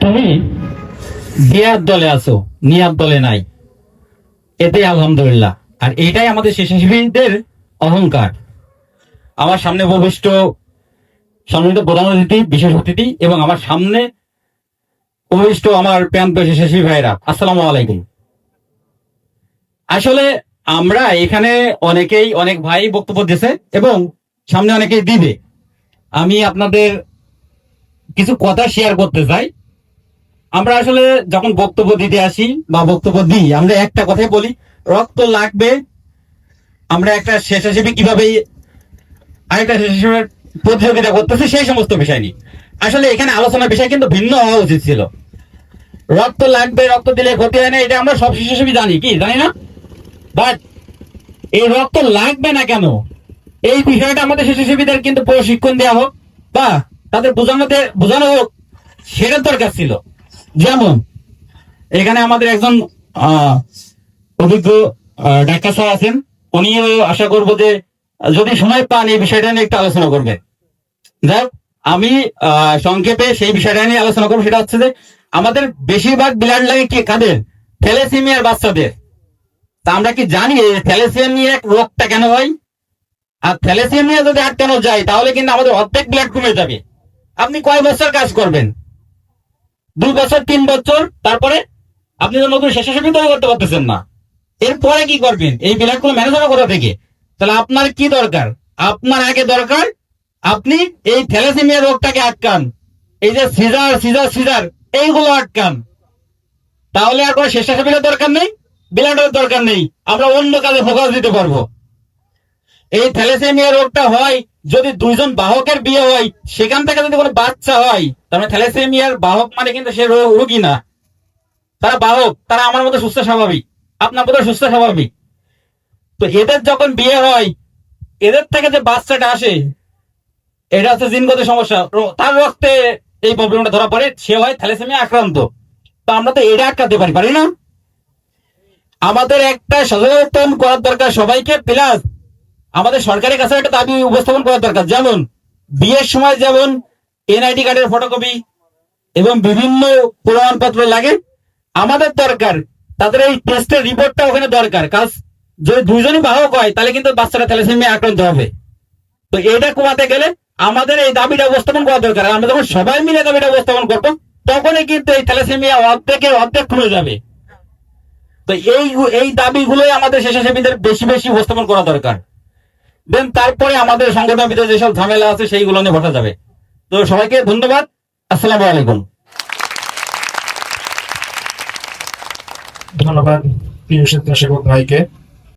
তুমি দিয়ার দলে আছো, নিয়ার দলে নাই, এতে আলহামদুলিল্লাহ। আর এটাই আমাদের স্বেচ্ছাসেবীদের অহংকার। আমার সামনে উপবিষ্ট সম্মানিত প্রধান অতিথি, বিশেষ অতিথি এবং আমার সামনে উপবিষ্ট আমার প্রান্ত স্বেচ্ছাসেবী ভাইরা, আসসালামু আলাইকুম। আসলে আমরা এখানে অনেকেই, অনেক ভাই বক্তব্য দিয়েছে এবং সামনে অনেকেই দিবে। আমি আপনাদের কিছু কথা শেয়ার করতে চাই। আমরা আসলে যখন বক্তব্য দিতে আসি বা বক্তব্য দিই, আমরা একটা কথাই বলি, রক্ত লাগবে। আমরা একটা স্বেচ্ছাসেবী কিভাবে আরেকটা স্বেচ্ছাসেবীর প্রতিযোগিতা করতেছে সেই সমস্ত বিষয় নিয়ে। আসলে এখানে আলোচনার বিষয় কিন্তু ভিন্ন হওয়া উচিত ছিল। রক্ত লাগবে, রক্ত দিলে ক্ষতি হয় না, এটা আমরা সব স্বেচ্ছাসেবী জানি, কি জানি না? বাট এই রক্ত লাগবে না কেন, এই বিষয়টা আমাদের স্বেচ্ছাসেবীদের কিন্তু প্রশিক্ষণ দেওয়া হোক বা তাদের বোঝানো হোক, সেটার দরকার ছিল। যেমন এখানে আমাদের একজন অভিজ্ঞ ডাক্তার স্যার আছেন, উনিও আশা করবো যে যদি সময় পান এই বিষয়টা নিয়ে একটু আলোচনা করবেন। যাক, আমি সংক্ষেপে সেই বিষয়টা নিয়ে আলোচনা করবো। সেটা হচ্ছে যে আমাদের বেশিরভাগ ব্লাড লাগে কি কাদের? থ্যালাসেমিয়ার বাচ্চাদের। তা আমরা কি জানি থ্যালাসেমিয়া রোগটা কেন হয়? আর থ্যালাসেমিয়া যদি আটকানো যায় তাহলে কিন্তু আমাদের অর্ধেক ব্লাড কমে যাবে। আপনি কয় বছর কাজ করবেন? 2 বছর 3 বছর, তারপরে আপনি তো নতুন স্বেচ্ছাসেবী তৈরি করতে পারতেছেন না। এরপরে কি করবেন? এই ব্লাড গুলো ম্যানেজ হবে কোথা থেকে? তাহলে আপনার কি দরকার? আপনার আগে দরকার আপনি এই থ্যালাসেমিয়া রোগটাকে আটকান, এই যে সিজার এইগুলো আটকান। তাহলে আর কোনো স্বেচ্ছাসেবীর দরকার নেই, ব্লাডের দরকার নেই, আমরা অন্য কাজে ফোকাস দিতে পারবো। এই থ্যালাসেমিয়া রোগটা হয় যদি 2 জন বাহকের বিয়ে হয়, সেখান থেকে যদি কোনো বাচ্চা হয়, তার মানে থ্যালাসেমিয়ার বাহক মানে কিন্তু সে রোগী না, তারা বাহক, তারা আমার মতো সুস্থ স্বাভাবিক, আপনার মতো সুস্থ স্বাভাবিক। তো এদের যখন বিয়ে হয়, এদের থেকে যে বাচ্চাটা আসে, এটা হচ্ছে জিনগত সমস্যা, তার রক্তে এই প্রবলেমটা ধরা পড়ে, সে হয় থ্যালাসেমিয়া আক্রান্ত। তো আমরা তো এটা আটকাতে পারি না? আমাদের একটা সচেতন করার দরকার সবাইকে, প্লাস আমাদের সরকারের কাছে একটা দাবি উপস্থাপন করার দরকার। যেমন বিয়ের সময় যেমন এনআইডি কার্ডের ফটোকপি এবং বিভিন্ন প্রমাণপত্র লাগে, আমাদের দরকার তাদের এই টেস্টের রিপোর্টটা ওখানে দরকার। কাজ যদি 2 জনই বাহক হয় তাহলে কিন্তু বাচ্চাটা থ্যালাসেমিয়া আক্রান্ত হবে। তো এটা কমাতে গেলে আমাদের এই দাবিটা উপস্থাপন করা দরকার। আমরা যখন সবাই মিলে দাবিটা উপস্থাপন করবো, তখনই কিন্তু এই থ্যালাসেমিয়া অর্ধেক কমে যাবে। তো এই দাবিগুলোই আমাদের স্বেচ্ছাসেবীদের বেশি বেশি উপস্থাপন করা দরকার। দেন তারপরে আমাদের সংগঠনের ভিতরে যেসব ঝামেলা আছে সেইগুলো নিয়ে বসা যাবে। তো সবাইকে ধন্যবাদ, আসসালামু আলাইকুম। ধন্যবাদ প্রিয় স্বেচ্ছাসেবক ভাইকে।